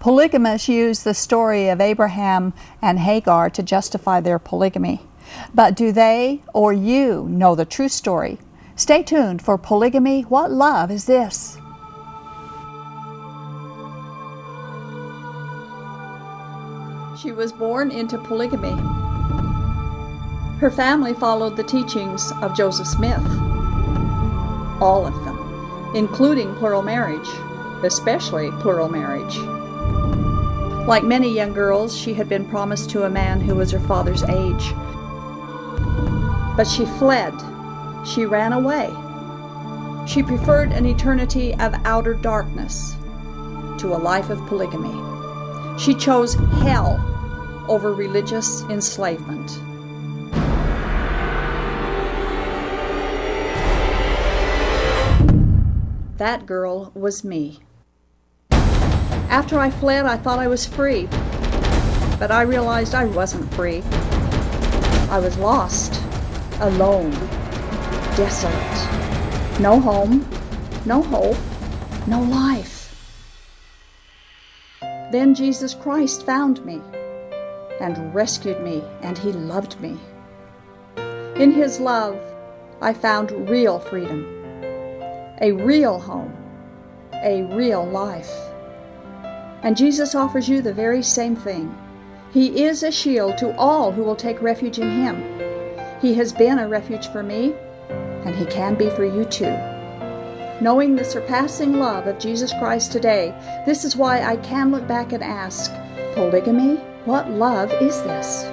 Polygamists use the story of Abraham and Hagar to justify their polygamy. But do they or you know the true story? Stay tuned for Polygamy. What love is this? She was born into polygamy. Her family followed the teachings of Joseph Smith. All of them, including plural marriage, especially plural marriage. Like many young girls, she had been promised to a man who was her father's age. But she fled. She ran away. She preferred an eternity of outer darkness to a life of polygamy. She chose hell over religious enslavement. That girl was me. After I fled, I thought I was free, but I realized I wasn't free. I was lost, alone, desolate. No home, no hope, no life. Then Jesus Christ found me and rescued me, and He loved me. In His love, I found real freedom, a real home, a real life. And Jesus offers you the very same thing. He is a shield to all who will take refuge in Him. He has been a refuge for me, and He can be for you too. Knowing the surpassing love of Jesus Christ today, this is why I can look back and ask, polygamy, what love is this?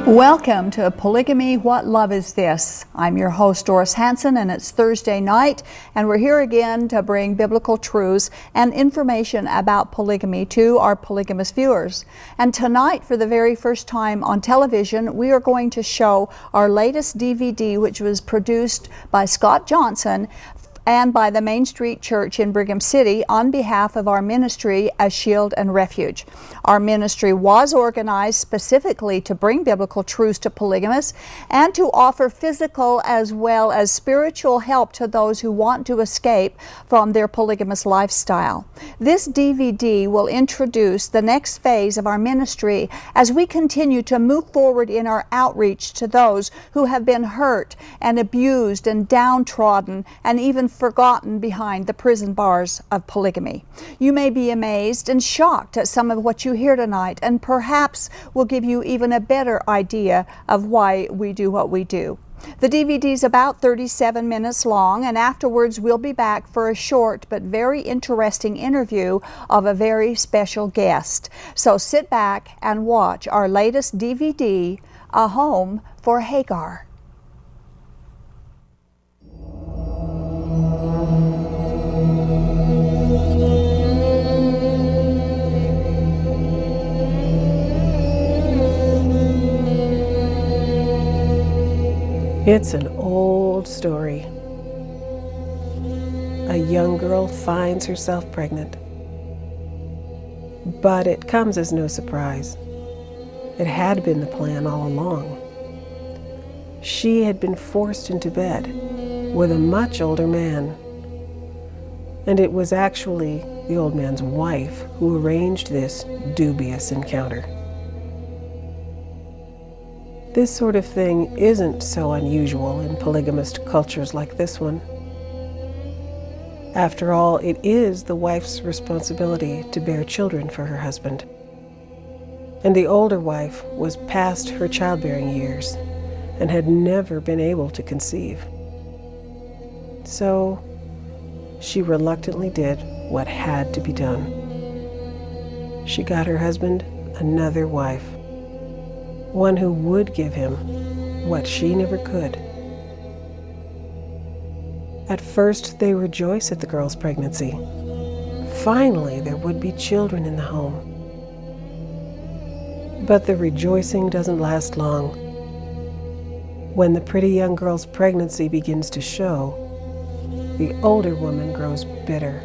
Welcome to Polygamy, What Love Is This? I'm your host, Doris Hanson, and it's Thursday night, and we're here again to bring biblical truths and information about polygamy to our polygamous viewers. And tonight, for the very first time on television, we are going to show our latest DVD, which was produced by Scott Johnson and by the Main Street Church in Brigham City on behalf of our ministry as Shield and Refuge. Our ministry was organized specifically to bring biblical truths to polygamists and to offer physical as well as spiritual help to those who want to escape from their polygamous lifestyle. This DVD will introduce the next phase of our ministry as we continue to move forward in our outreach to those who have been hurt and abused and downtrodden and even forgotten behind the prison bars of polygamy. You may be amazed and shocked at some of what you hear tonight, and perhaps will give you even a better idea of why we do what we do. The DVD is about 37 minutes long, and afterwards we'll be back for a short but very interesting interview of a very special guest. So sit back and watch our latest DVD, A Home for Hagar. It's an old story. A young girl finds herself pregnant. But it comes as no surprise. It had been the plan all along. She had been forced into bed with a much older man. And it was actually the old man's wife who arranged this dubious encounter. This sort of thing isn't so unusual in polygamist cultures like this one. After all, it is the wife's responsibility to bear children for her husband. And the older wife was past her childbearing years and had never been able to conceive. So she reluctantly did what had to be done. She got her husband another wife, one who would give him what she never could. At first, they rejoice at the girl's pregnancy. Finally, there would be children in the home. But the rejoicing doesn't last long. When the pretty young girl's pregnancy begins to show, the older woman grows bitter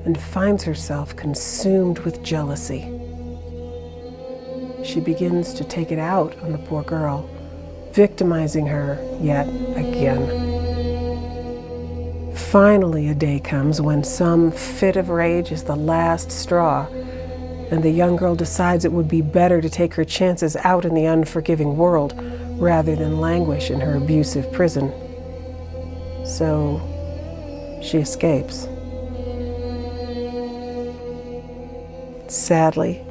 and finds herself consumed with jealousy. She begins to take it out on the poor girl, victimizing her yet again. Finally, a day comes when some fit of rage is the last straw, and the young girl decides it would be better to take her chances out in the unforgiving world rather than languish in her abusive prison. So she escapes. Sadly,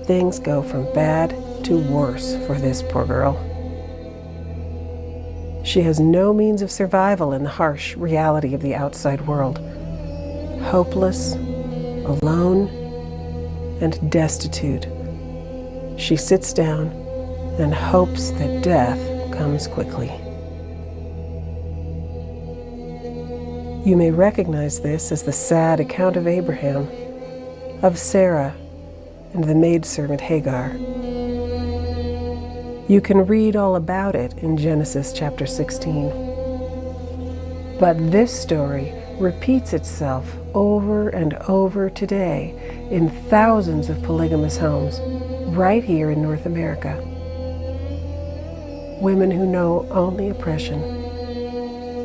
things go from bad to worse for this poor girl. She has no means of survival in the harsh reality of the outside world. Hopeless, alone, and destitute, she sits down and hopes that death comes quickly. You may recognize this as the sad account of Abraham, of Sarah, and the maidservant Hagar. You can read all about it in Genesis chapter 16. But this story repeats itself over and over today in thousands of polygamous homes right here in North America. Women who know only oppression,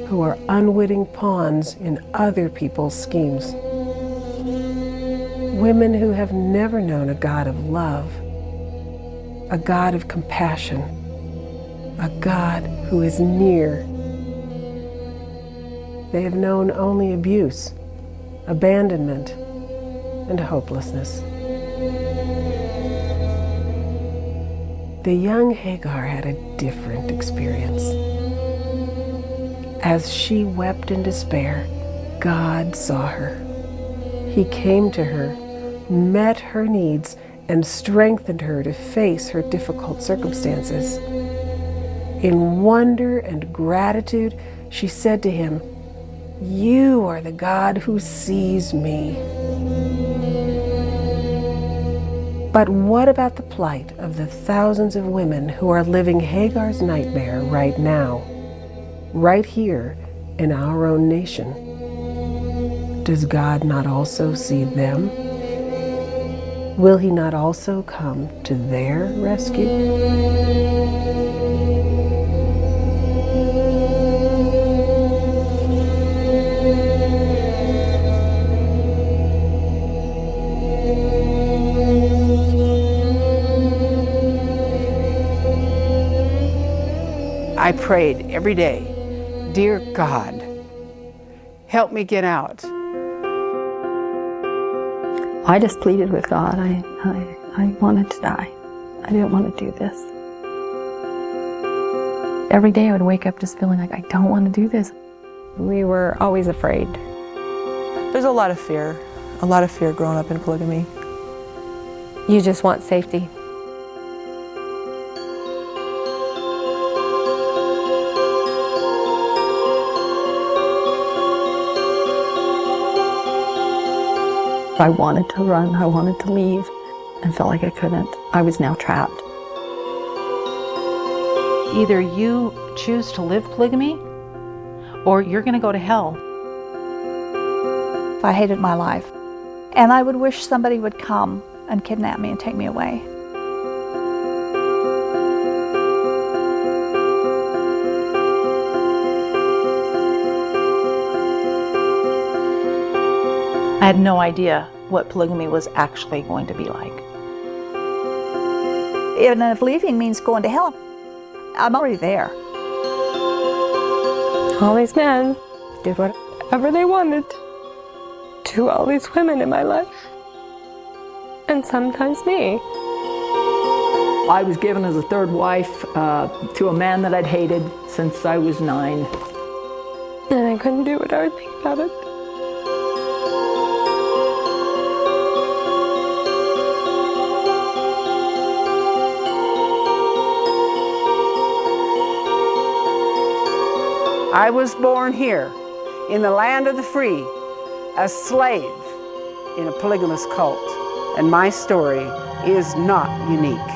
who are unwitting pawns in other people's schemes. Women who have never known a God of love, a God of compassion, a God who is near. They have known only abuse, abandonment, and hopelessness. The young Hagar had a different experience. As she wept in despair, God saw her. He came to her, met her needs, and strengthened her to face her difficult circumstances. In wonder and gratitude, she said to him, "You are the God who sees me." But what about the plight of the thousands of women who are living Hagar's nightmare right now, right here in our own nation? Does God not also see them? Will He not also come to their rescue? I prayed every day, "Dear God, help me get out." I just pleaded with God. I wanted to die. I didn't want to do this. Every day I would wake up just feeling like I don't want to do this. We were always afraid. There's a lot of fear growing up in polygamy. You just want safety. I wanted to run, I wanted to leave, and felt like I couldn't. I was now trapped. Either you choose to live polygamy, or you're going to go to hell. I hated my life, and I would wish somebody would come and kidnap me and take me away. I had no idea what polygamy was actually going to be like. Even if leaving means going to hell, I'm already there. All these men did whatever they wanted to all these women in my life, and sometimes me. I was given as a third wife to a man that I'd hated since I was 9. And I couldn't do what I would think about it. I was born here, in the land of the free, a slave in a polygamous cult, and my story is not unique.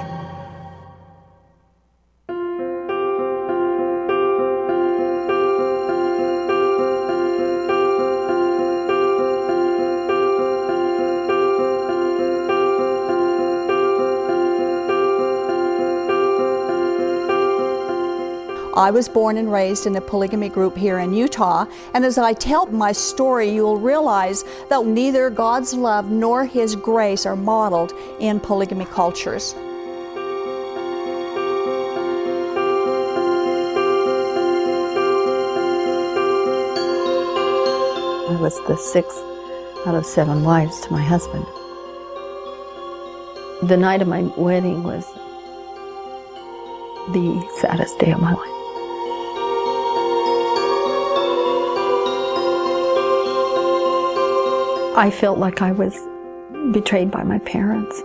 I was born and raised in a polygamy group here in Utah, and as I tell my story, you will realize that neither God's love nor His grace are modeled in polygamy cultures. I was the 6th out of 7 wives to my husband. The night of my wedding was the saddest day of my life. I felt like I was betrayed by my parents.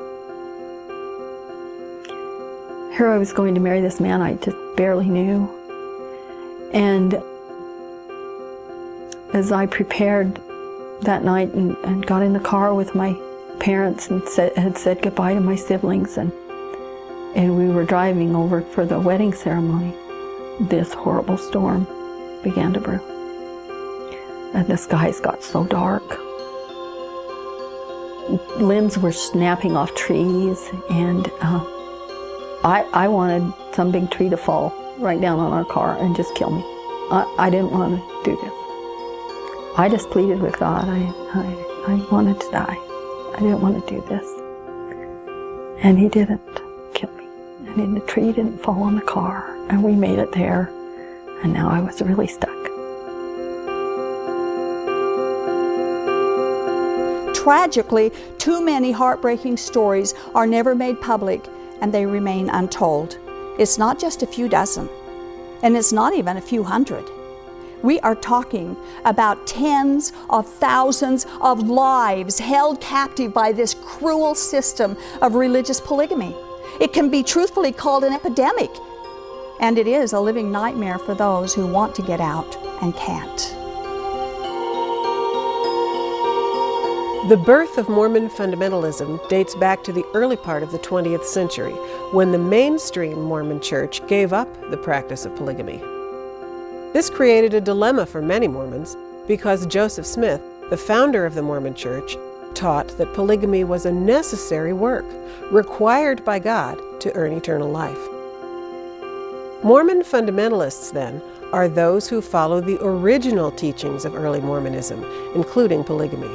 Here I was going to marry this man I just barely knew. And as I prepared that night and got in the car with my parents and had said goodbye to my siblings, and we were driving over for the wedding ceremony, this horrible storm began to brew. And the skies got so dark. Limbs were snapping off trees, and I wanted some big tree to fall right down on our car and just kill me. I didn't want to do this. I just pleaded with God. I wanted to die. I didn't want to do this. And He didn't kill me. And the tree didn't fall on the car. And we made it there. And now I was really stuck. Tragically, too many heartbreaking stories are never made public, and they remain untold. It's not just a few dozen, and it's not even a few hundred. We are talking about tens of thousands of lives held captive by this cruel system of religious polygamy. It can be truthfully called an epidemic, and it is a living nightmare for those who want to get out and can't. The birth of Mormon fundamentalism dates back to the early part of the 20th century, when the mainstream Mormon church gave up the practice of polygamy. This created a dilemma for many Mormons because Joseph Smith, the founder of the Mormon Church, taught that polygamy was a necessary work, required by God to earn eternal life. Mormon fundamentalists, then, are those who follow the original teachings of early Mormonism, including polygamy.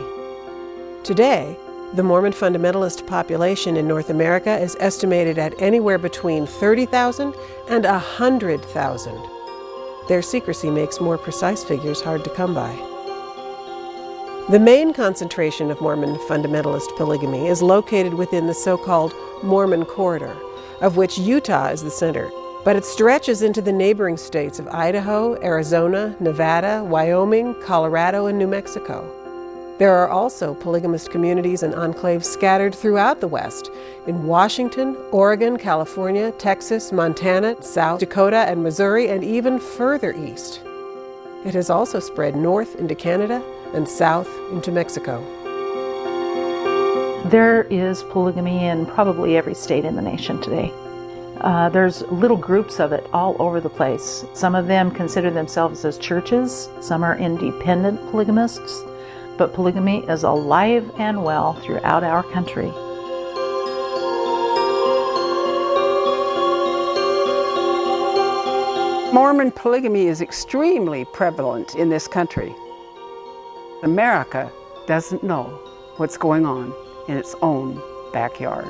Today, the Mormon fundamentalist population in North America is estimated at anywhere between 30,000 and 100,000. Their secrecy makes more precise figures hard to come by. The main concentration of Mormon fundamentalist polygamy is located within the so-called Mormon Corridor, of which Utah is the center, but it stretches into the neighboring states of Idaho, Arizona, Nevada, Wyoming, Colorado, and New Mexico. There are also polygamist communities and enclaves scattered throughout the West, in Washington, Oregon, California, Texas, Montana, South Dakota, and Missouri, and even further east. It has also spread north into Canada and south into Mexico. There is polygamy in probably every state in the nation today. There's little groups of it all over the place. Some of them consider themselves as churches, some are independent polygamists, but polygamy is alive and well throughout our country. Mormon polygamy is extremely prevalent in this country. America doesn't know what's going on in its own backyard.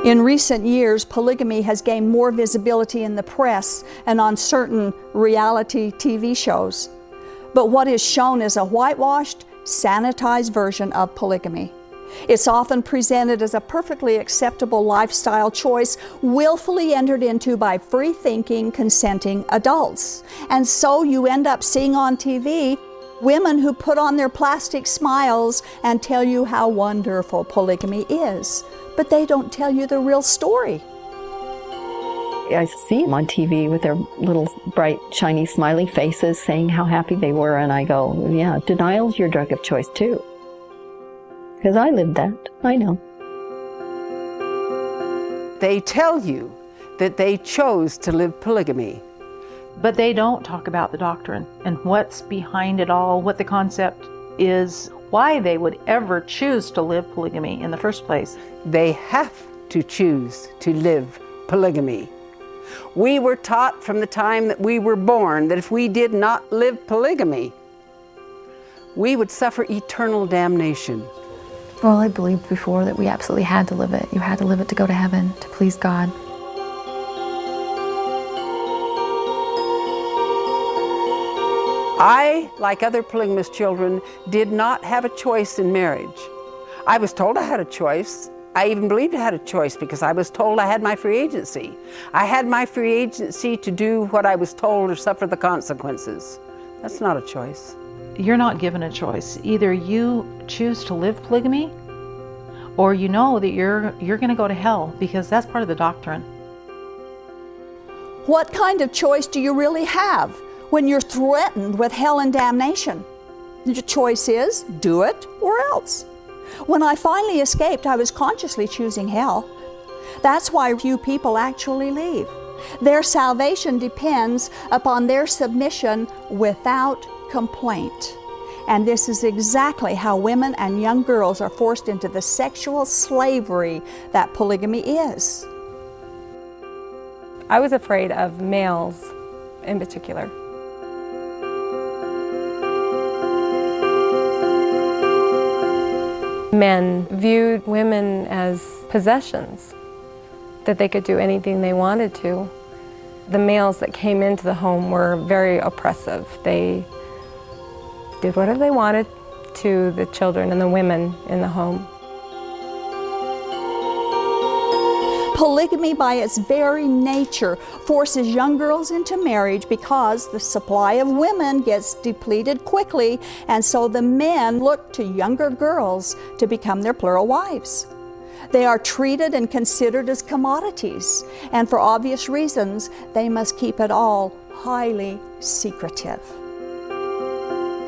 In recent years, polygamy has gained more visibility in the press and on certain reality TV shows. But what is shown is a whitewashed, sanitized version of polygamy. It's often presented as a perfectly acceptable lifestyle choice willfully entered into by free-thinking, consenting adults. And so you end up seeing on TV women who put on their plastic smiles and tell you how wonderful polygamy is. But they don't tell you the real story. I see them on TV with their little bright, shiny, smiley faces saying how happy they were, and I go, yeah, denial's your drug of choice too. Because I lived that, I know. They tell you that they chose to live polygamy. But they don't talk about the doctrine and what's behind it all, what the concept is, why they would ever choose to live polygamy in the first place. They have to choose to live polygamy. We were taught from the time that we were born that if we did not live polygamy, we would suffer eternal damnation. Well, I believed before that we absolutely had to live it. You had to live it to go to heaven, to please God. I, like other polygamous children, did not have a choice in marriage. I was told I had a choice. I even believed I had a choice because I was told I had my free agency. I had my free agency to do what I was told or suffer the consequences. That's not a choice. You're not given a choice. Either you choose to live polygamy, or you know that you're going to go to hell, because that's part of the doctrine. What kind of choice do you really have when you're threatened with hell and damnation? Your choice is do it or else. When I finally escaped, I was consciously choosing hell. That's why few people actually leave. Their salvation depends upon their submission without complaint. And this is exactly how women and young girls are forced into the sexual slavery that polygamy is. I was afraid of males in particular. Men viewed women as possessions, that they could do anything they wanted to. The males that came into the home were very oppressive. They did whatever they wanted to the children and the women in the home. Polygamy, by its very nature, forces young girls into marriage because the supply of women gets depleted quickly, and so the men look to younger girls to become their plural wives. They are treated and considered as commodities, and for obvious reasons, they must keep it all highly secretive.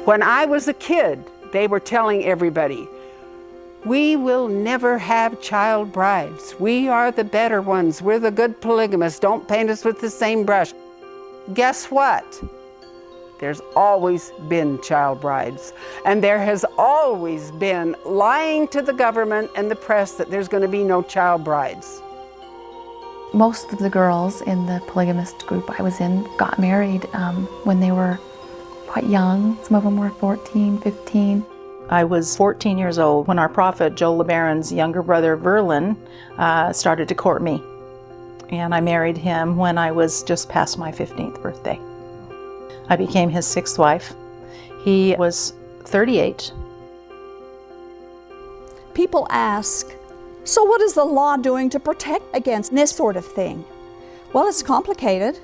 When I was a kid, they were telling everybody, we will never have child brides. We are the better ones. We're the good polygamists. Don't paint us with the same brush. Guess what? There's always been child brides. And there has always been lying to the government and the press that there's going to be no child brides. Most of the girls in the polygamist group I was in got married when they were quite young. Some of them were 14, 15. I was 14 years old when our prophet, Joe LeBaron's younger brother, Verlin, started to court me. And I married him when I was just past my 15th birthday. I became his 6th wife. He was 38. People ask, so what is the law doing to protect against this sort of thing? Well, it's complicated.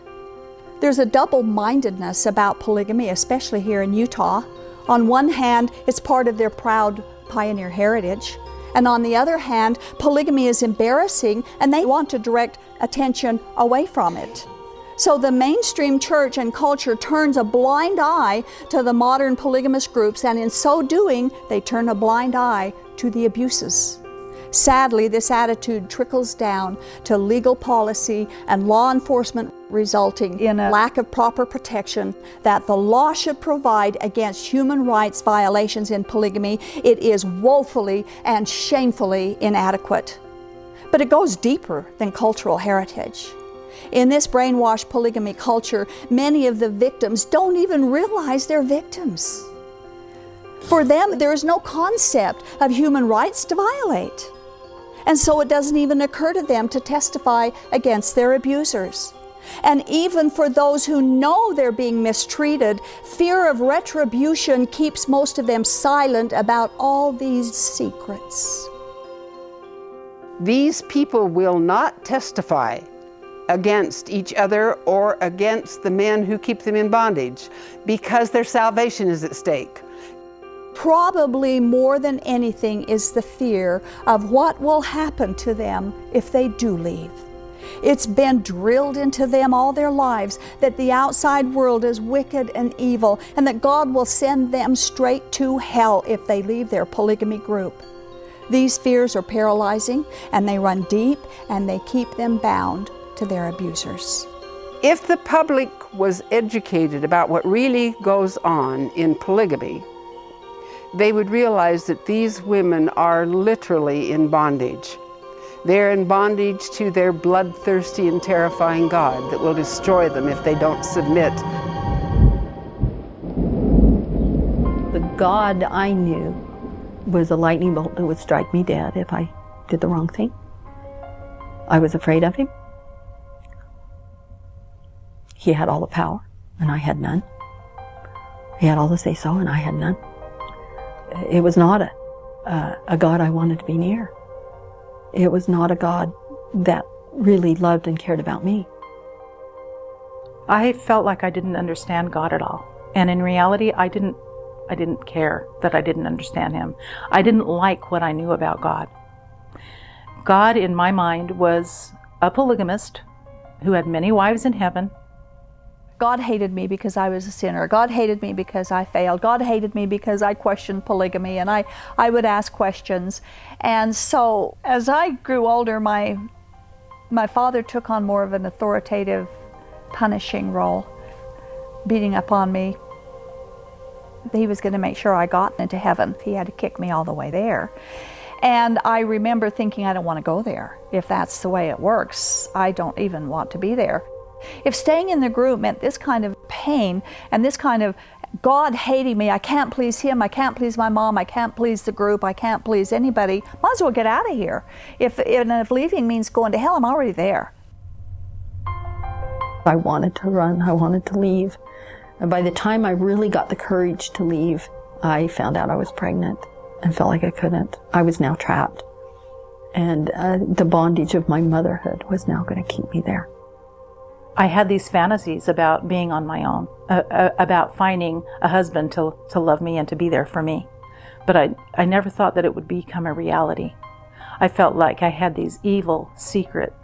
There's a double-mindedness about polygamy, especially here in Utah. On one hand, it's part of their proud pioneer heritage. And on the other hand, polygamy is embarrassing and they want to direct attention away from it. So the mainstream church and culture turns a blind eye to the modern polygamous groups, and in so doing, they turn a blind eye to the abuses. Sadly, this attitude trickles down to legal policy and law enforcement, resulting in a lack of proper protection that the law should provide against human rights violations in polygamy. It is woefully and shamefully inadequate. But it goes deeper than cultural heritage. In this brainwashed polygamy culture, many of the victims don't even realize they're victims. For them, there is no concept of human rights to violate. And so it doesn't even occur to them to testify against their abusers. And even for those who know they're being mistreated, fear of retribution keeps most of them silent about all these secrets. These people will not testify against each other or against the men who keep them in bondage because their salvation is at stake. Probably more than anything is the fear of what will happen to them if they do leave. It's been drilled into them all their lives that the outside world is wicked and evil, and that God will send them straight to hell if they leave their polygamy group. These fears are paralyzing, and they run deep, and they keep them bound to their abusers. If the public was educated about what really goes on in polygamy, they would realize that these women are literally in bondage. They're in bondage to their bloodthirsty and terrifying God that will destroy them if they don't submit. The God I knew was a lightning bolt that would strike me dead if I did the wrong thing. I was afraid of him. He had all the power, and I had none. He had all the say-so, and I had none. It was not a God I wanted to be near. It was not a God that really loved and cared about me. I felt like I didn't understand God at all. And in reality, I didn't care that I didn't understand him. I didn't like what I knew about God. God, in my mind, was a polygamist who had many wives in heaven. God hated me because I was a sinner. God hated me because I failed. God hated me because I questioned polygamy, and I would ask questions. And so as I grew older, my father took on more of an authoritative, punishing role, beating up on me. He was going to make sure I got into heaven. He had to kick me all the way there. And I remember thinking, I don't want to go there. If that's the way it works, I don't even want to be there. If staying in the group meant this kind of pain and this kind of God hating me, I can't please him, I can't please my mom, I can't please the group, I can't please anybody, might as well get out of here. If leaving means going to hell, I'm already there. I wanted to run, I wanted to leave. And by the time I really got the courage to leave, I found out I was pregnant and felt like I couldn't. I was now trapped. And the bondage of my motherhood was now going to keep me there. I had these fantasies about being on my own, about finding a husband to love me and to be there for me. But I never thought that it would become a reality. I felt like I had these evil, secret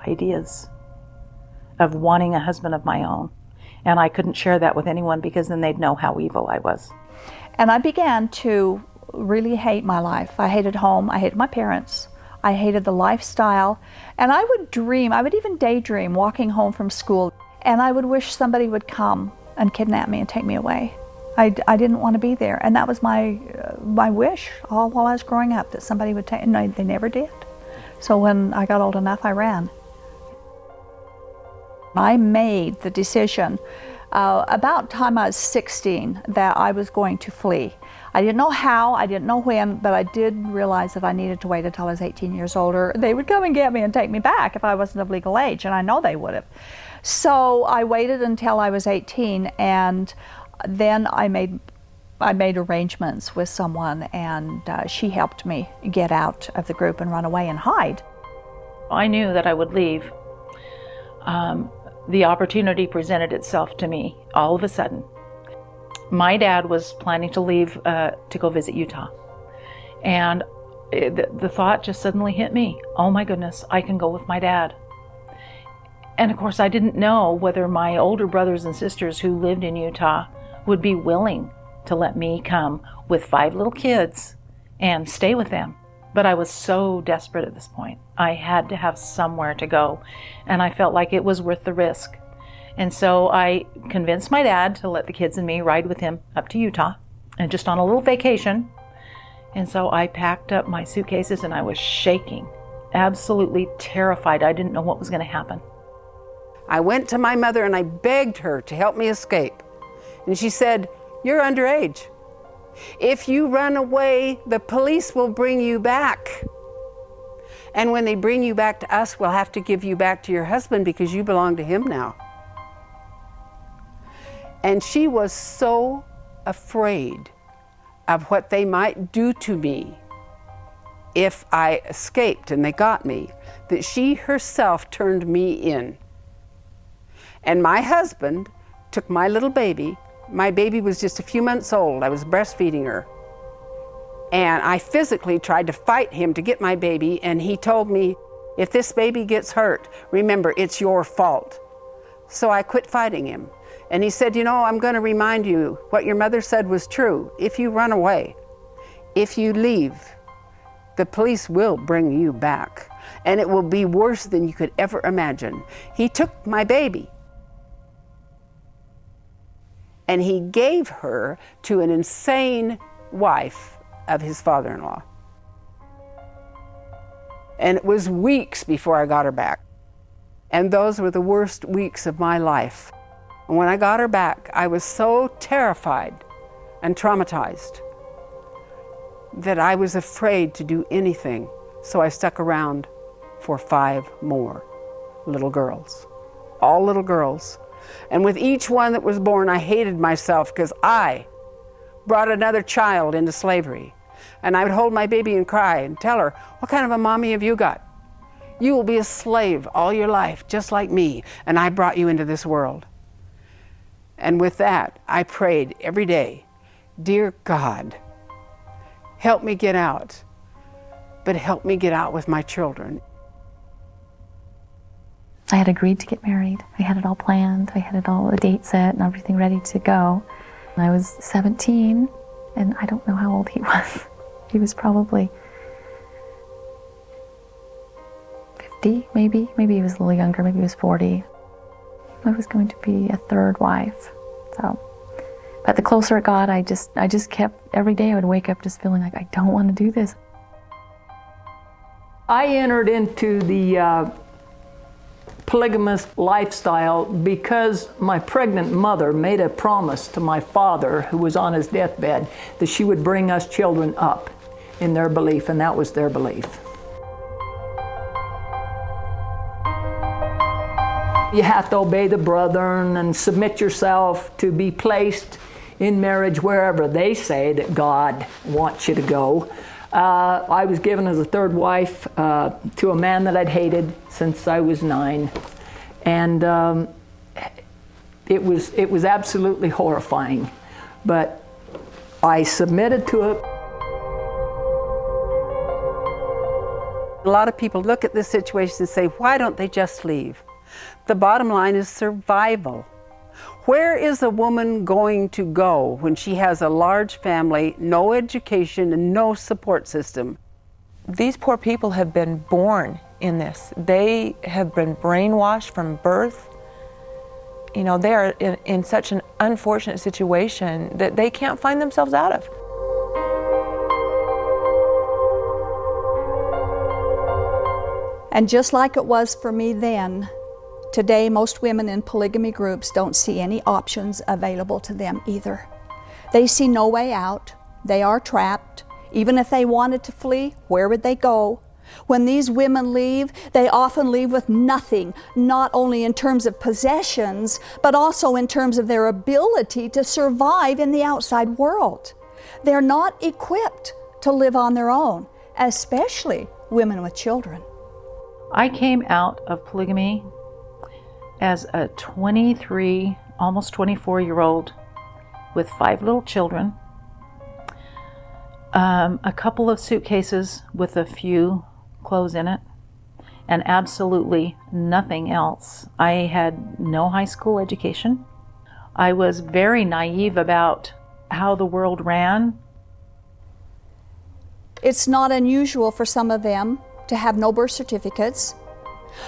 ideas of wanting a husband of my own. And I couldn't share that with anyone because then they'd know how evil I was. And I began to really hate my life. I hated home, I hated my parents. I hated the lifestyle, and I would dream, I would even daydream walking home from school, and I would wish somebody would come and kidnap me and take me away. I didn't want to be there, and that was my wish all while I was growing up, that somebody would take, and they never did. So when I got old enough, I ran. I made the decision about the time I was 16 that I was going to flee. I didn't know how, I didn't know when, but I did realize that I needed to wait until I was 18 years older. They would come and get me and take me back if I wasn't of legal age, and I know they would have. So I waited until I was 18, and then I made arrangements with someone, and she helped me get out of the group and run away and hide. I knew that I would leave. The opportunity presented itself to me all of a sudden. My dad was planning to leave to go visit Utah. And the thought just suddenly hit me. Oh my goodness, I can go with my dad. And of course I didn't know whether my older brothers and sisters who lived in Utah would be willing to let me come with 5 little kids and stay with them. But I was so desperate at this point. I had to have somewhere to go. And I felt like it was worth the risk. And so I convinced my dad to let the kids and me ride with him up to Utah, and just on a little vacation. And so I packed up my suitcases, and I was shaking, absolutely terrified. I didn't know what was going to happen. I went to my mother and I begged her to help me escape. And she said, "You're underage. If you run away, the police will bring you back. And when they bring you back to us, we'll have to give you back to your husband because you belong to him now." And she was so afraid of what they might do to me if I escaped and they got me, that she herself turned me in. And my husband took my little baby. My baby was just a few months old. I was breastfeeding her. And I physically tried to fight him to get my baby, and he told me, "If this baby gets hurt, remember, it's your fault." So I quit fighting him. And he said, "You know, I'm going to remind you what your mother said was true. If you run away, if you leave, the police will bring you back. And it will be worse than you could ever imagine." He took my baby and he gave her to an insane wife of his father-in-law. And it was weeks before I got her back. And those were the worst weeks of my life. And when I got her back, I was so terrified and traumatized that I was afraid to do anything. So I stuck around for 5 more little girls, all little girls. And with each one that was born, I hated myself because I brought another child into slavery. And I would hold my baby and cry and tell her, what kind of a mommy have you got? You will be a slave all your life, just like me, and I brought you into this world. And with that, I prayed every day, dear God, help me get out, but help me get out with my children. I had agreed to get married. I had it all planned. I had it all, a date set and everything ready to go. I was 17, and I don't know how old he was. He was probably 50, maybe. Maybe he was a little younger, maybe he was 40. I was going to be a third wife. So, but the closer it got, I just kept, every day I would wake up just feeling like I don't want to do this. I entered into the polygamous lifestyle because my pregnant mother made a promise to my father, who was on his deathbed, that she would bring us children up in their belief, and that was their belief. You have to obey the brethren and submit yourself to be placed in marriage wherever they say that God wants you to go. I was given as a third wife to a man that I'd hated since I was 9, and it was absolutely horrifying, but I submitted to it. A lot of people look at this situation and say, why don't they just leave? The bottom line is survival. Where is a woman going to go when she has a large family, no education, and no support system? These poor people have been born in this. They have been brainwashed from birth. You know, they are in such an unfortunate situation that they can't find themselves out of. And just like it was for me then, today most women in polygamy groups don't see any options available to them either. They see no way out. They are trapped. Even if they wanted to flee, where would they go? When these women leave, they often leave with nothing, not only in terms of possessions, but also in terms of their ability to survive in the outside world. They're not equipped to live on their own, especially women with children. I came out of polygamy as a 23, almost 24-year-old with 5 little children, a couple of suitcases with a few clothes in it, and absolutely nothing else. I had no high school education. I was very naive about how the world ran. It's not unusual for some of them to have no birth certificates.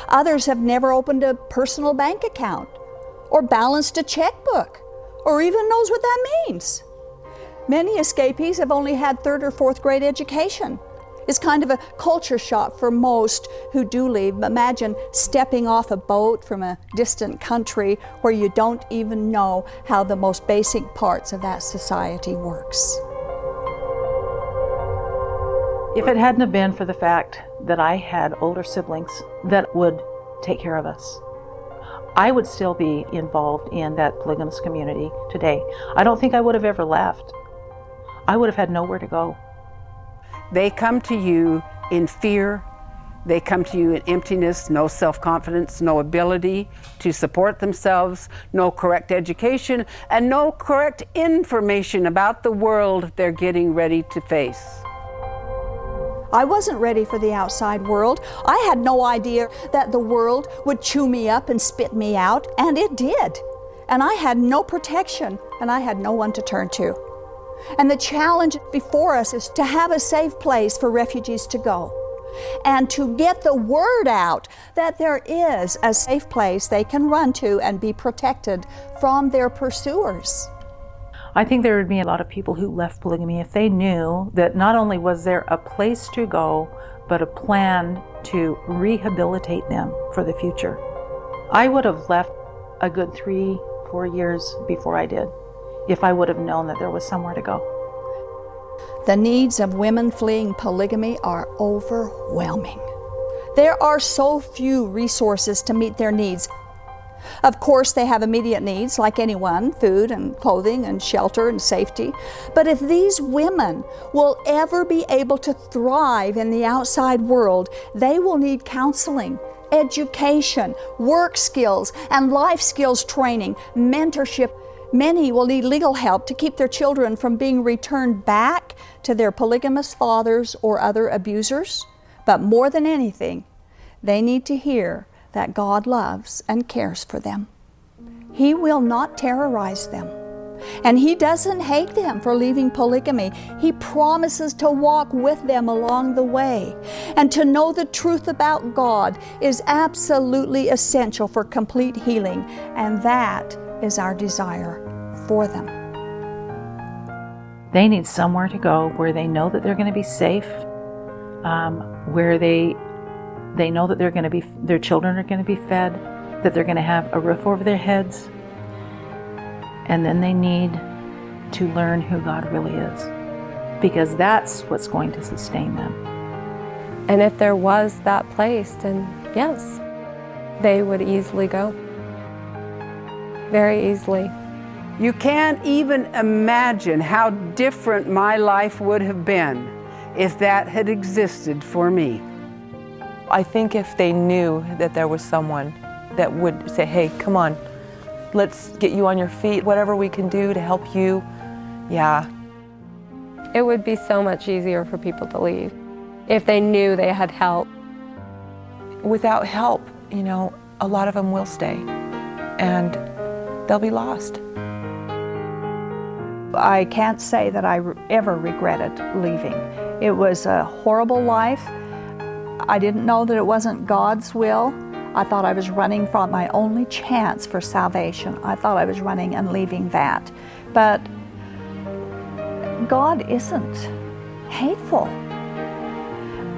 Others have never opened a personal bank account or balanced a checkbook or even knows what that means. Many escapees have only had 3rd or 4th grade education. It's kind of a culture shock for most who do leave. Imagine stepping off a boat from a distant country where you don't even know how the most basic parts of that society works. If it hadn't have been for the fact that I had older siblings that would take care of us, I would still be involved in that polygamous community today. I don't think I would have ever left. I would have had nowhere to go. They come to you in fear. They come to you in emptiness, no self-confidence, no ability to support themselves, no correct education, and no correct information about the world they're getting ready to face. I wasn't ready for the outside world. I had no idea that the world would chew me up and spit me out, and it did. And I had no protection, and I had no one to turn to. And the challenge before us is to have a safe place for refugees to go, and to get the word out that there is a safe place they can run to and be protected from their pursuers. I think there would be a lot of people who left polygamy if they knew that not only was there a place to go, but a plan to rehabilitate them for the future. I would have left a good 3-4 years before I did, if I would have known that there was somewhere to go. The needs of women fleeing polygamy are overwhelming. There are so few resources to meet their needs. Of course, they have immediate needs like anyone, food and clothing and shelter and safety. But if these women will ever be able to thrive in the outside world, they will need counseling, education, work skills, and life skills training, mentorship. Many will need legal help to keep their children from being returned back to their polygamous fathers or other abusers. But more than anything, they need to hear that God loves and cares for them. He will not terrorize them. And He doesn't hate them for leaving polygamy. He promises to walk with them along the way. And to know the truth about God is absolutely essential for complete healing. And that is our desire for them. They need somewhere to go where they know that they're going to be safe, where they know that their children are going to be fed, that they're going to have a roof over their heads. And then they need to learn who God really is, because that's what's going to sustain them. And if there was that place, then yes, they would easily go. Very easily. You can't even imagine how different my life would have been if that had existed for me. I think if they knew that there was someone that would say, hey, come on, let's get you on your feet, whatever we can do to help you, yeah. It would be so much easier for people to leave if they knew they had help. Without help, a lot of them will stay and they'll be lost. I can't say that I ever regretted leaving. It was a horrible life. I didn't know that it wasn't God's will. I thought I was running from my only chance for salvation. I thought I was running and leaving that. But God isn't hateful.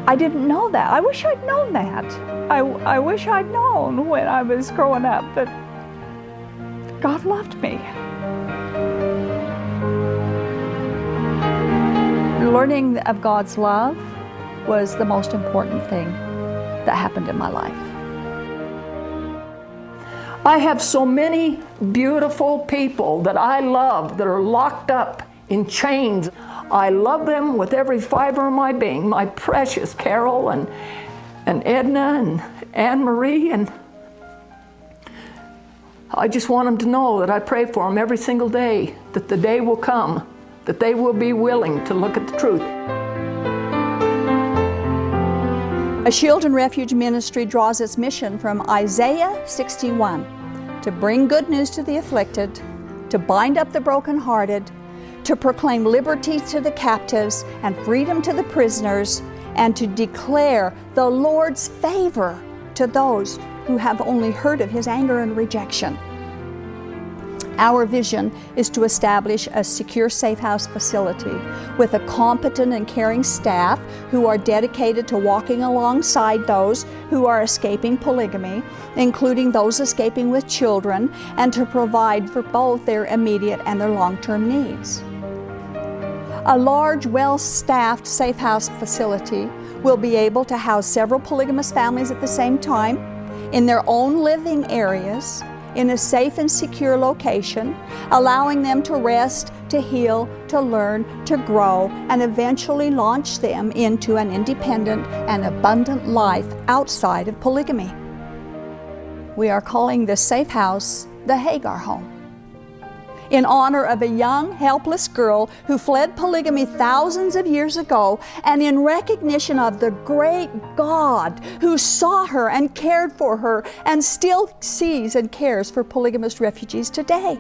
I didn't know that. I wish I'd known that. I wish I'd known when I was growing up that God loved me. Learning of God's love was the most important thing that happened in my life. I have so many beautiful people that I love that are locked up in chains. I love them with every fiber of my being. My precious Carol and Edna and Anne Marie, and I just want them to know that I pray for them every single day, that the day will come, that they will be willing to look at the truth. A Shield and Refuge ministry draws its mission from Isaiah 61, to bring good news to the afflicted, to bind up the brokenhearted, to proclaim liberty to the captives and freedom to the prisoners, and to declare the Lord's favor to those who have only heard of His anger and rejection. Our vision is to establish a secure safe house facility with a competent and caring staff who are dedicated to walking alongside those who are escaping polygamy, including those escaping with children, and to provide for both their immediate and their long-term needs. A large, well-staffed safe house facility will be able to house several polygamous families at the same time in their own living areas, in a safe and secure location, allowing them to rest, to heal, to learn, to grow, and eventually launch them into an independent and abundant life outside of polygamy. We are calling this safe house the Hagar home, in honor of a young, helpless girl who fled polygamy thousands of years ago, and in recognition of the great God who saw her and cared for her and still sees and cares for polygamous refugees today.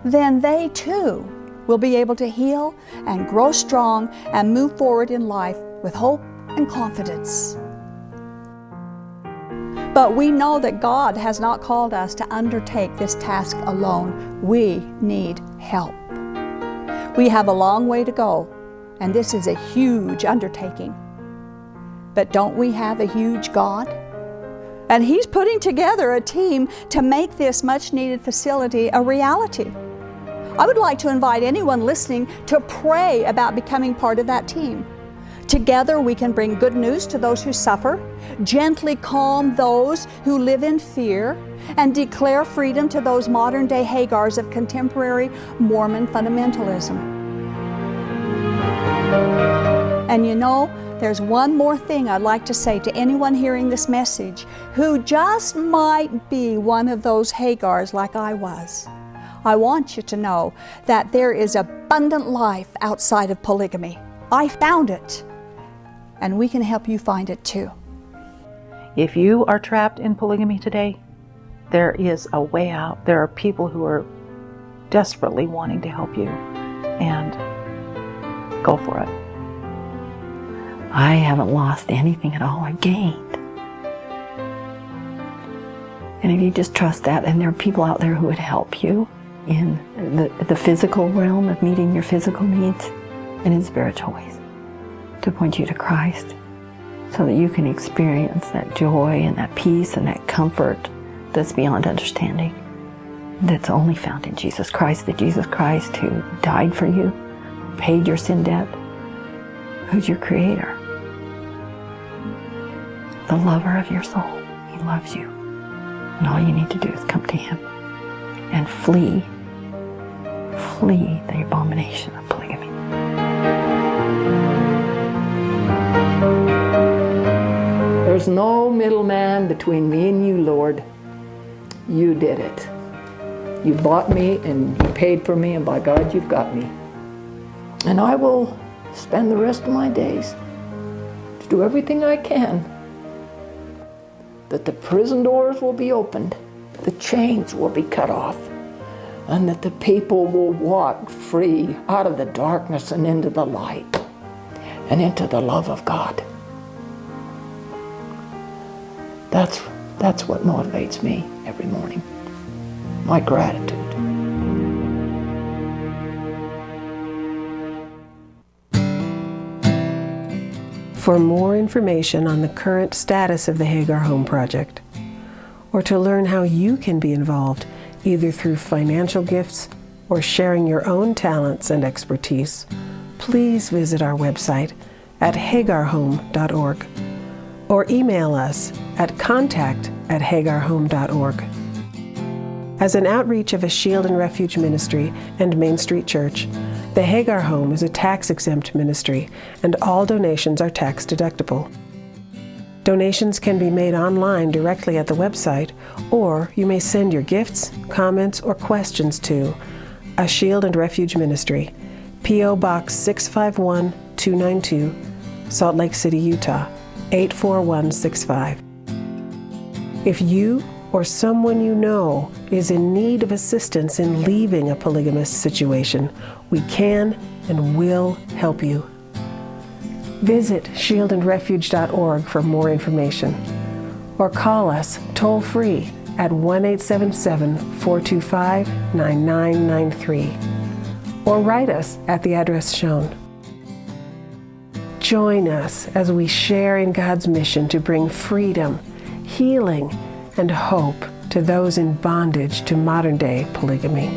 Then they too will be able to heal and grow strong and move forward in life with hope and confidence. But we know that God has not called us to undertake this task alone. We need help. We have a long way to go, and this is a huge undertaking. But don't we have a huge God? And He's putting together a team to make this much-needed facility a reality. I would like to invite anyone listening to pray about becoming part of that team. Together we can bring good news to those who suffer, gently calm those who live in fear, and declare freedom to those modern-day Hagars of contemporary Mormon fundamentalism. And you know, there's one more thing I'd like to say to anyone hearing this message who just might be one of those Hagars like I was. I want you to know that there is abundant life outside of polygamy. I found it, and we can help you find it too. If you are trapped in polygamy today, there is a way out. There are people who are desperately wanting to help you, and go for it. I haven't lost anything at all. I've gained. And if you just trust that, and there are people out there who would help you in the physical realm of meeting your physical needs and in spiritual ways to point you to Christ so that you can experience that joy and that peace and that comfort that's beyond understanding, that's only found in Jesus Christ, the Jesus Christ who died for you, paid your sin debt, who's your creator, the lover of your soul. He loves you. And all you need to do is come to Him and flee the abomination of polygamy. There's no middleman between me and you, Lord. You did it. You bought me and you paid for me, and by God, you've got me. And I will spend the rest of my days to do everything I can that the prison doors will be opened, the chains will be cut off, and that the people will walk free out of the darkness and into the light and into the love of God. That's what motivates me every morning, my gratitude. For more information on the current status of the Hagar Home Project, or to learn how you can be involved either through financial gifts or sharing your own talents and expertise, please visit our website at hagarhome.org or email us at contact@hagarhome.org. As an outreach of a Shield and Refuge ministry and Main Street Church, the Hagar Home is a tax-exempt ministry, and all donations are tax-deductible. Donations can be made online directly at the website, or you may send your gifts, comments, or questions to A Shield and Refuge Ministry, P.O. Box 651292, Salt Lake City, Utah, 84165. If you or someone you know is in need of assistance in leaving a polygamous situation, we can and will help you. Visit shieldandrefuge.org for more information, or call us toll-free at 1-877-425-9993, or write us at the address shown. Join us as we share in God's mission to bring freedom, healing, and hope to those in bondage to modern-day polygamy.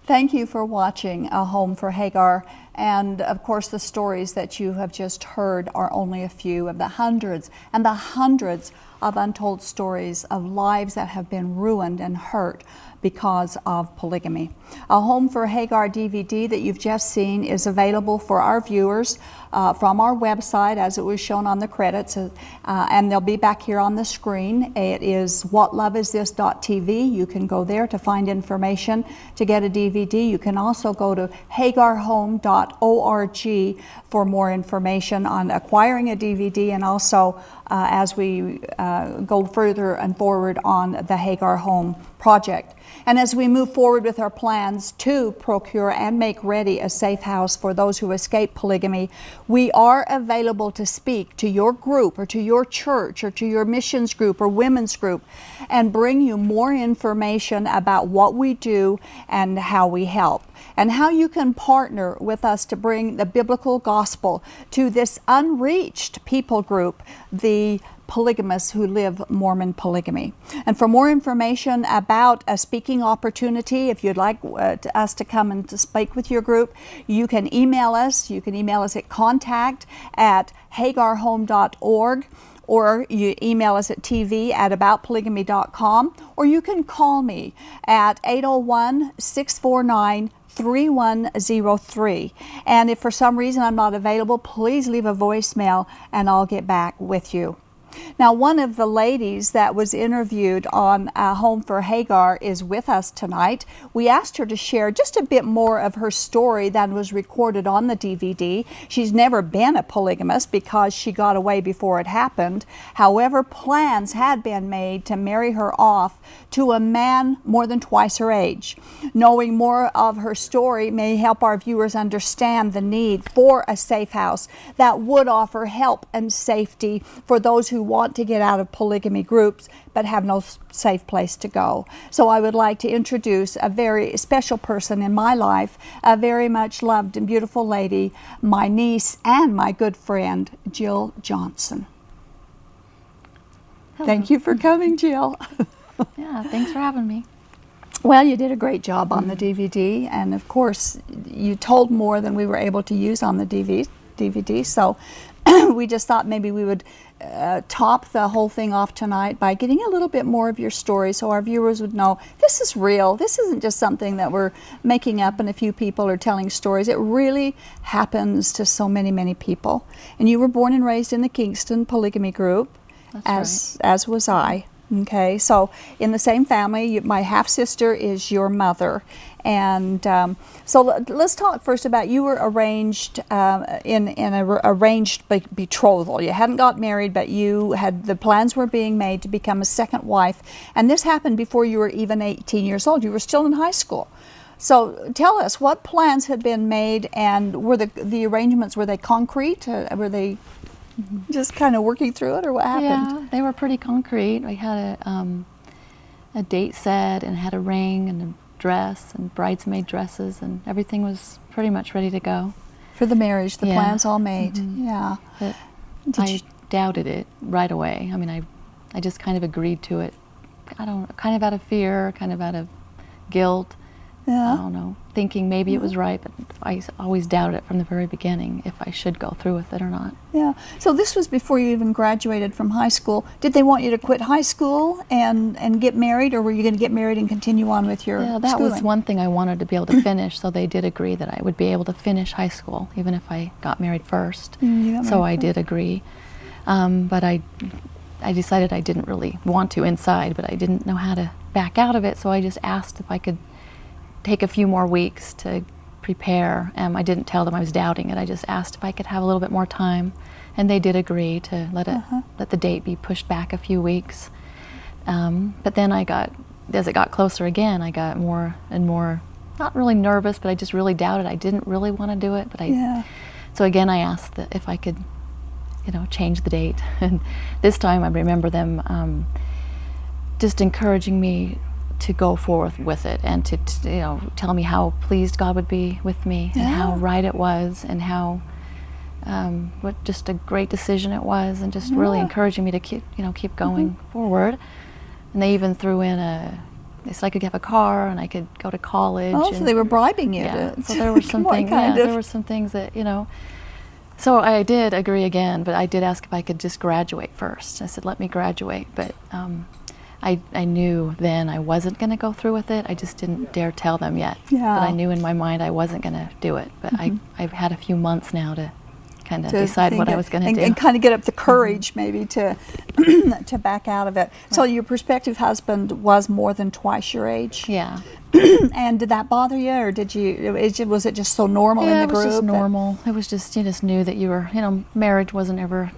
Thank you for watching A Home for Hagar. And of course, the stories that you have just heard are only a few of the hundreds and the hundreds of untold stories of lives that have been ruined and hurt because of polygamy. A Home for Hagar DVD that you've just seen is available for our viewers from our website, as it was shown on the credits, and they'll be back here on the screen. It is whatloveisthis.tv. You can go there to find information to get a DVD. You can also go to hagarhome.org for more information on acquiring a DVD, and also as we go further and forward on the Hagar Home project. And as we move forward with our plans to procure and make ready a safe house for those who escape polygamy, we are available to speak to your group or to your church or to your missions group or women's group and bring you more information about what we do and how we help, and how you can partner with us to bring the biblical gospel to this unreached people group, the polygamists who live Mormon polygamy. And for more information about a speaking opportunity, if you'd like us to come and to speak with your group, you can email us. You can email us at contact@hagarhome.org, or you email us at tv@aboutpolygamy.com, or you can call me at 801-649-3103. And if for some reason I'm not available, please leave a voicemail and I'll get back with you. Now, one of the ladies that was interviewed on Home for Hagar is with us tonight. We asked her to share just a bit more of her story than was recorded on the DVD. She's never been a polygamist because she got away before it happened. However, plans had been made to marry her off to a man more than twice her age. Knowing more of her story may help our viewers understand the need for a safe house that would offer help and safety for those who want to get out of polygamy groups but have no safe place to go. So I would like to introduce a very special person in my life, a very much loved and beautiful lady, my niece and my good friend, Jill Johnson. Hello. Thank you for coming, Jill. Yeah, thanks for having me. Well, you did a great job on the DVD, and of course you told more than we were able to use on the DVD, so we just thought maybe we would top the whole thing off tonight by getting a little bit more of your story so our viewers would know this is real. This isn't just something that we're making up and a few people are telling stories. It really happens to so many, many people. And you were born and raised in the Kingston polygamy group, as was I. Okay, so in the same family, my half-sister is your mother. And so let's talk first about, you were arranged in an arranged betrothal. You hadn't got married, but the plans were being made to become a second wife. And this happened before you were even 18 years old. You were still in high school. So tell us, what plans had been made, and were the arrangements, were they concrete? Were they just kind of working through it, or what happened? Yeah, they were pretty concrete. We had a date set and had a ring and a dress and bridesmaid dresses, and everything was pretty much ready to go. For the marriage, the Yeah. plans all made. Mhm. Yeah. But I doubted it right away. I mean, I just kind of agreed to it. Kind of out of fear, kind of out of guilt. Yeah. I don't know, thinking maybe it was right, but I always doubted it from the very beginning if I should go through with it or not. Yeah. So this was before you even graduated from high school. Did they want you to quit high school and get married, or were you going to get married and continue on with your Yeah, that schooling? was one thing I wanted to be able to finish, so they did agree that I would be able to finish high school, even if I got married first. You got So married I did agree. But I decided I didn't really want to inside, but I didn't know how to back out of it, so I just asked if I could take a few more weeks to prepare. I didn't tell them I was doubting it. I just asked if I could have a little bit more time, and they did agree to let the date be pushed back a few weeks. But then as it got closer again, I got more and more, not really nervous, but I just really doubted. I didn't really want to do it, but so again I asked if I could, change the date. And this time I remember them just encouraging me to go forth with it, and to tell me how pleased God would be with me, and how right it was, and how what just a great decision it was, and just really encouraging me to keep going forward. And they even threw in They said I could have a car and I could go to college. Oh, so they were bribing you. Yeah. So there were some things. Yeah, there were some things that, you know. So I did agree again, but I did ask if I could just graduate first. I said, let me graduate, but I knew then I wasn't going to go through with it. I just didn't dare tell them yet. Yeah. But I knew in my mind I wasn't going to do it. But I've had a few months now to kind of to decide what I was going to do. And kind of get up the courage maybe to to back out of it. So your prospective husband was more than twice your age? Yeah. And did that bother you, or was it just so normal in the group? Yeah, it was just normal. It was just, you just knew that you were, you know, marriage wasn't ever,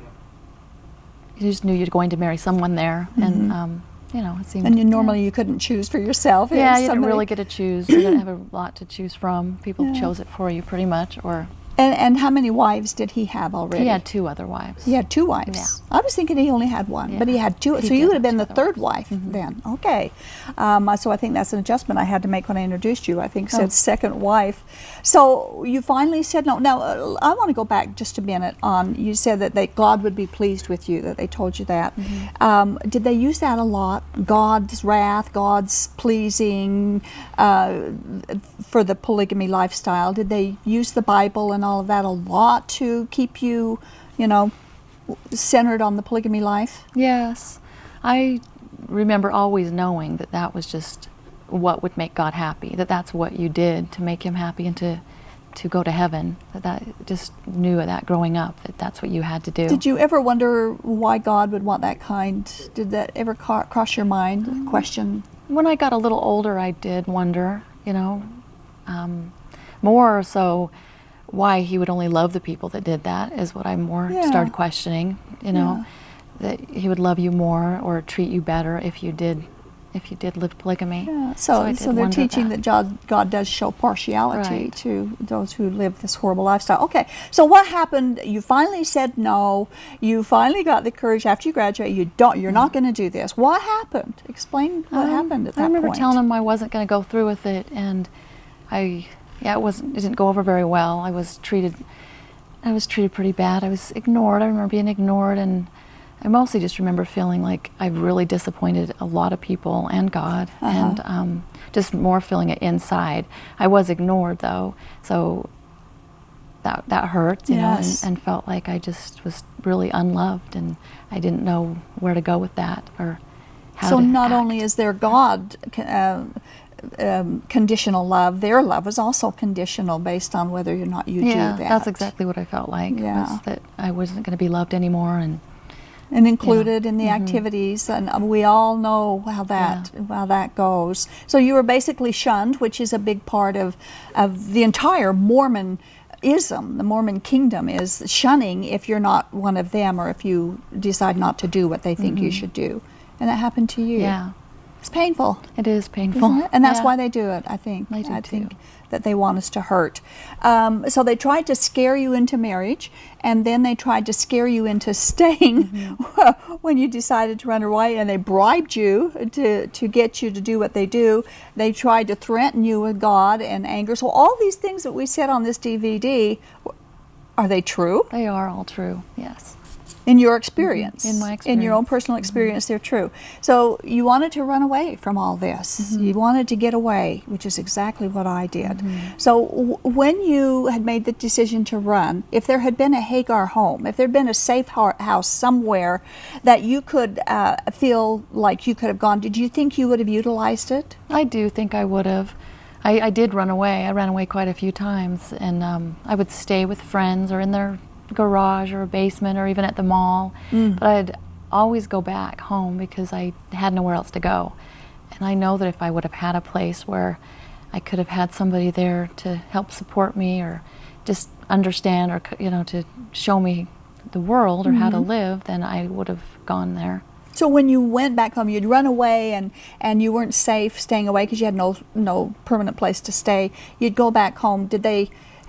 you just knew you're going to marry someone there. And, you know, it seemed... And normally you couldn't choose for yourself. Yeah, you didn't really get to choose. You didn't have a lot to choose from. People chose it for you pretty much, or... And how many wives did he have already? He had 2 other wives. He had 2 wives? Yeah. I was thinking he only had 1, but he had 2. So you would have been the 3rd wife then. Okay. So I think that's an adjustment I had to make when I introduced you. I think said 2nd wife. So you finally said no. Now, I want to go back just a minute on, you said that God would be pleased with you, that they told you that. Did they use that a lot? God's wrath, God's pleasing for the polygamy lifestyle? Did they use the Bible and all of that a lot to keep you, you know, centered on the polygamy life? Yes. I remember always knowing that that was just what would make God happy, that that's what you did to make him happy and to go to heaven. That just knew that growing up, that that's what you had to do. Did you ever wonder why God would want that kind? Did that ever cross your mind, question? When I got a little older, I did wonder, you know, more so why he would only love the people that did that is what I more started questioning, you know, that he would love you more or treat you better if you did live polygamy. Yeah. So they're teaching that God does show partiality to those who live this horrible lifestyle. Okay, so what happened? You finally said no. You finally got the courage after you graduate. You're not going to do this. What happened? Explain what happened at that point. I remember telling him I wasn't going to go through with it, and it didn't go over very well. I was treated pretty bad. I was ignored. I remember being ignored, and I mostly just remember feeling like I really disappointed a lot of people and God, and just more feeling it inside. I was ignored though, so that hurt, you know, and felt like I just was really unloved, and I didn't know where to go with that or how to not act. only is there God conditional love, their love is also conditional based on whether or not you do that. Yeah, that's exactly what I felt like, was that I wasn't going to be loved anymore, and included in the activities, and we all know how that goes. So you were basically shunned, which is a big part of the entire Mormonism. The Mormon kingdom is shunning if you're not one of them, or if you decide not to do what they think you should do. And that happened to you. Yeah. It's painful. It is painful. Isn't it? And that's why they do it, I think. I think that they want us to hurt. So they tried to scare you into marriage, and then they tried to scare you into staying when you decided to run away, and they bribed you to get you to do what they do. They tried to threaten you with God and anger. So all these things that we said on this DVD, are they true? They are all true, yes. In your experience? In my experience. In your own personal experience, they're true. So you wanted to run away from all this. You wanted to get away, which is exactly what I did. So when you had made the decision to run, if there had been a Hagar home, if there had been a safe house somewhere that you could feel like you could have gone, did you think you would have utilized it? I do think I would have. I did run away. I ran away quite a few times, and I would stay with friends or in their garage or a basement or even at the mall, but I'd always go back home because I had nowhere else to go. And I know that if I would have had a place where I could have had somebody there to help support me or just understand, or, you know, to show me the world or how to live, then I would have gone there. So when you went back home, you'd run away and you weren't safe staying away because you had no permanent place to stay. You'd go back home.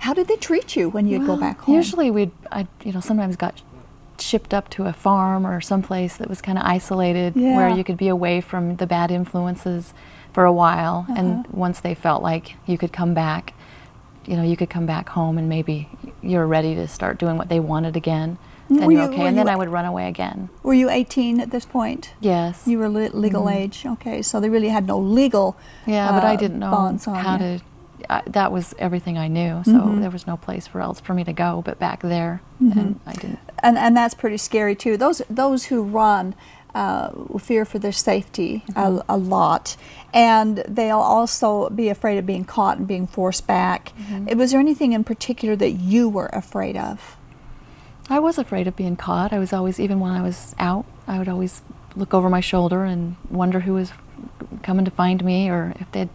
How did they treat you when you'd go back home? Usually I sometimes got shipped up to a farm or someplace that was kind of isolated, where you could be away from the bad influences for a while. And once they felt like you could come back, you could come back home and maybe you're ready to start doing what they wanted again. then you're okay. And then I would run away again. Were you 18 at this point? Yes. You were legal age. Okay, so they really had no legal but I didn't know how to. That was everything I knew, so there was no place else for me to go but back there, and I didn't. And that's pretty scary too. Those who run fear for their safety a lot, and they'll also be afraid of being caught and being forced back. Was there anything in particular that you were afraid of? I was afraid of being caught. I was always, even when I was out, I would always look over my shoulder and wonder who was coming to find me, or if they'd,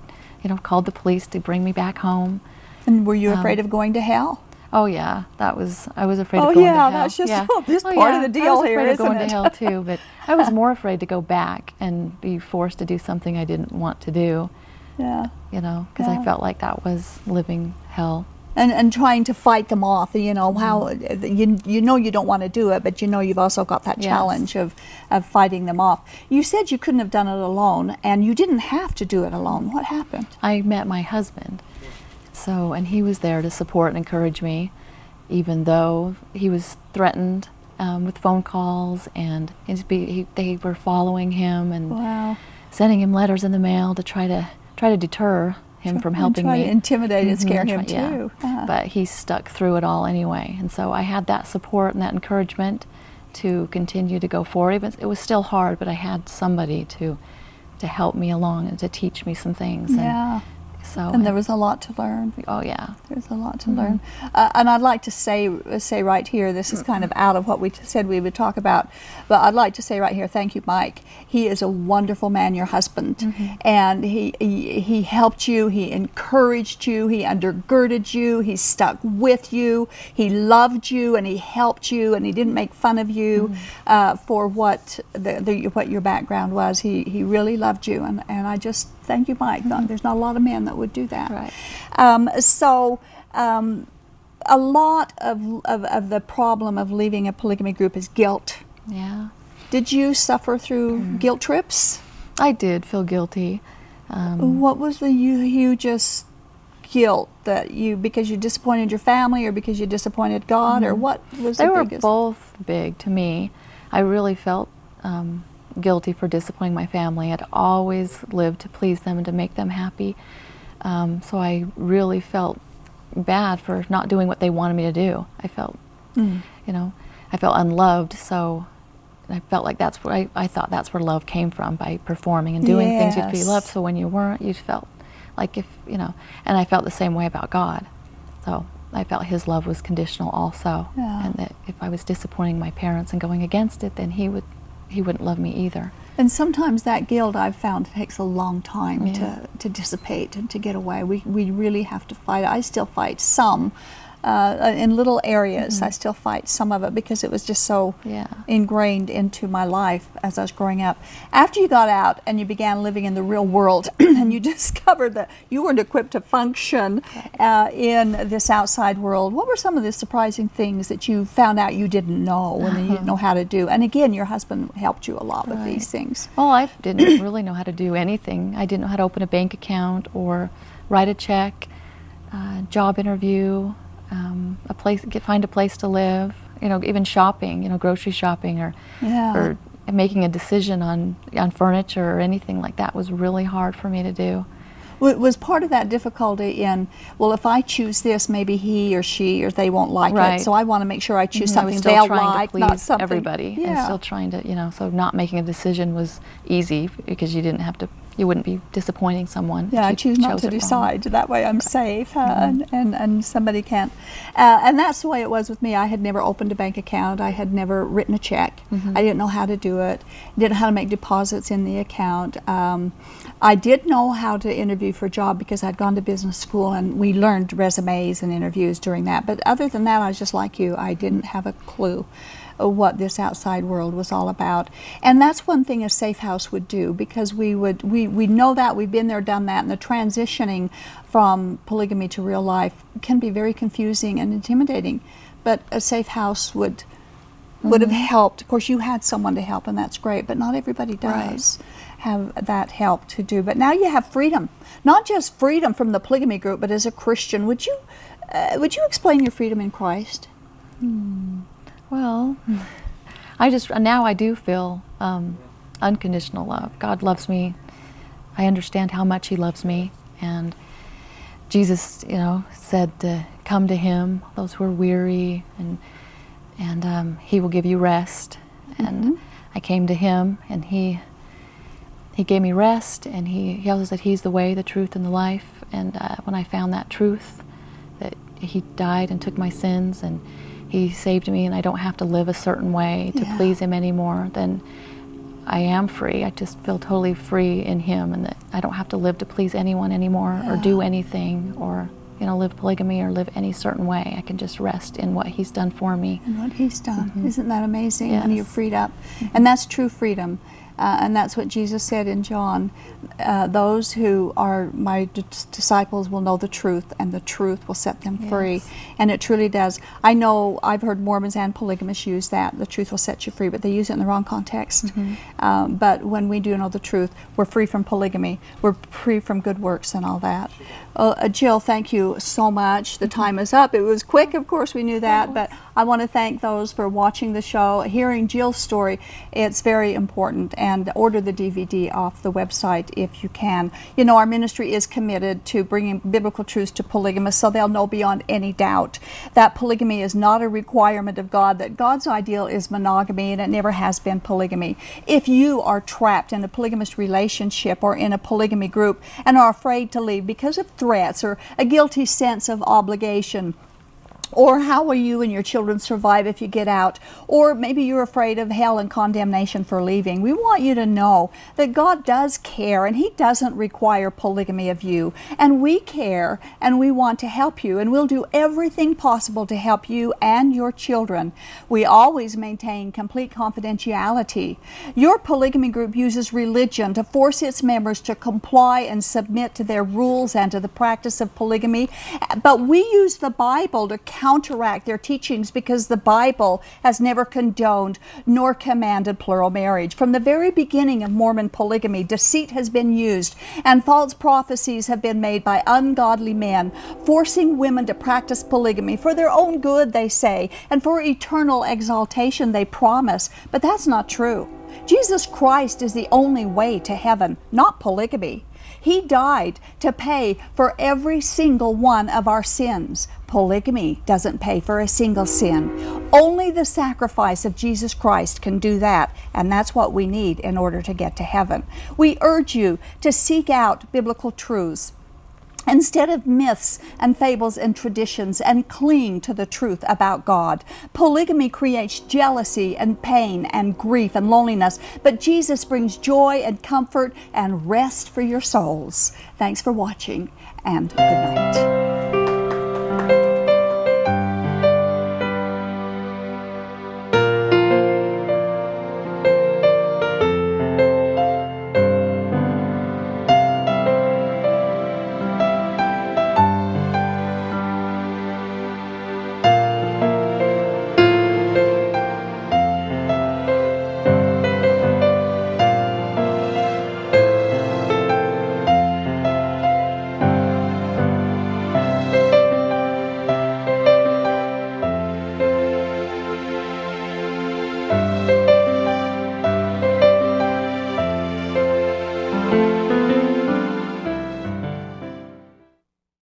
called the police to bring me back home. And were you afraid of going to hell? Oh yeah, I was afraid of going to hell. That's just this part of the deal here, isn't it? I was afraid of going to hell too, but I was more afraid to go back and be forced to do something I didn't want to do. Yeah. Because I felt like that was living hell. And trying to fight them off, how you don't want to do it, but you've also got that challenge of fighting them off. You said you couldn't have done it alone, and you didn't have to do it alone. What happened? I met my husband, and he was there to support and encourage me, even though he was threatened with phone calls, and they were following him and sending him letters in the mail to try to deter him from helping me. To intimidate and scare him too. But he stuck through it all anyway, and so I had that support and that encouragement to continue to go forward. It was still hard, but I had somebody to help me along and to teach me some things. And there was a lot to learn. Oh yeah, there's a lot to learn. And I'd like to say right here, this is kind of out of what we said we would talk about, but I'd like to say right here, thank you, Mike. He is a wonderful man, your husband, and he helped you, he encouraged you, he undergirded you, he stuck with you, he loved you, and he helped you, and he didn't make fun of you for what your background was. He really loved you, and I just thank you, Mike. There's not a lot of men that would do that. Right. A lot of the problem of leaving a polygamy group is guilt. Yeah. Did you suffer through guilt trips? I did feel guilty. What was the hugest guilt that because you disappointed your family, or because you disappointed God, or what was the biggest? They were both big to me. I really felt guilty for disappointing my family. I'd always lived to please them and to make them happy. So I really felt bad for not doing what they wanted me to do. I felt, I felt unloved. So I felt like that's where I thought that's where love came from, by performing and doing things you'd be loved. So when you weren't, you felt like and I felt the same way about God. So I felt His love was conditional also, and that if I was disappointing my parents and going against it, then He wouldn't love me either. And sometimes that guilt, I've found, takes a long time to dissipate and to get away. We really have to fight. I still fight some in little areas. I still fight some of it because it was just so ingrained into my life as I was growing up. After you got out and you began living in the real world and you discovered that you weren't equipped to function in this outside world, what were some of the surprising things that you found out you didn't know and you didn't know how to do? And again, your husband helped you a lot with these things. Well, I didn't really know how to do anything. I didn't know how to open a bank account or write a check, job interview, find a place to live, even shopping, grocery shopping, or making a decision on furniture or anything like that was really hard for me to do. Was part of that difficulty in, well, if I choose this, maybe he or she or they won't like it, so I want to make sure I choose something they'll like, not something. Everybody, and still trying to, so not making a decision was easy because you wouldn't be disappointing someone. Yeah, I choose not to decide. That way I'm safe, and somebody can't. And that's the way it was with me. I had never opened a bank account. I had never written a check. I didn't know how to do it. Didn't know how to make deposits in the account. I did know how to interview for a job because I'd gone to business school, and we learned resumes and interviews during that. But other than that, I was just like you. I didn't have a clue what this outside world was all about. And that's one thing a safe house would do, because we know that, we've been there, done that, and the transitioning from polygamy to real life can be very confusing and intimidating. But a safe house would have helped. Of course, you had someone to help, and that's great, but not everybody does have that help to do. But now you have freedom, not just freedom from the polygamy group, but as a Christian. Would you explain your freedom in Christ? Well, now I do feel unconditional love. God loves me. I understand how much He loves me, and Jesus, said to come to Him, those who are weary, and He will give you rest. And I came to Him, and He gave me rest, and He tells us that He's the way, the truth, and the life. And when I found that truth, that He died and took my sins, and He saved me, and I don't have to live a certain way to please Him anymore, then I am free. I just feel totally free in Him, and that I don't have to live to please anyone anymore, or do anything, or live polygamy or live any certain way. I can just rest in what He's done for me. And what He's done. Isn't that amazing? Yes. When you're freed up. And that's true freedom. And that's what Jesus said in John. Those who are my disciples will know the truth, and the truth will set them free. And it truly does. I know I've heard Mormons and polygamists use that, the truth will set you free, but they use it in the wrong context. But when we do know the truth, we're free from polygamy. We're free from good works and all that. Jill, thank you so much. The time is up. It was quick, of course, we knew that, but I want to thank those for watching the show, hearing Jill's story. It's very important, and order the DVD off the website if you can. Our ministry is committed to bringing biblical truths to polygamists so they'll know beyond any doubt that polygamy is not a requirement of God, that God's ideal is monogamy, and it never has been polygamy. If you are trapped in a polygamous relationship or in a polygamy group and are afraid to leave because of threats or a guilty sense of obligation, or how will you and your children survive if you get out? Or maybe you're afraid of hell and condemnation for leaving. We want you to know that God does care, and He doesn't require polygamy of you. And we care, and we want to help you, and we'll do everything possible to help you and your children. We always maintain complete confidentiality. Your polygamy group uses religion to force its members to comply and submit to their rules and to the practice of polygamy. But we use the Bible to counteract their teachings, because the Bible has never condoned nor commanded plural marriage. From the very beginning of Mormon polygamy, deceit has been used, and false prophecies have been made by ungodly men, forcing women to practice polygamy for their own good, they say, and for eternal exaltation, they promise. But that's not true. Jesus Christ is the only way to heaven, not polygamy. He died to pay for every single one of our sins. Polygamy doesn't pay for a single sin. Only the sacrifice of Jesus Christ can do that, and that's what we need in order to get to heaven. We urge you to seek out biblical truths instead of myths and fables and traditions, and cling to the truth about God. Polygamy creates jealousy and pain and grief and loneliness, but Jesus brings joy and comfort and rest for your souls. Thanks for watching, and good night.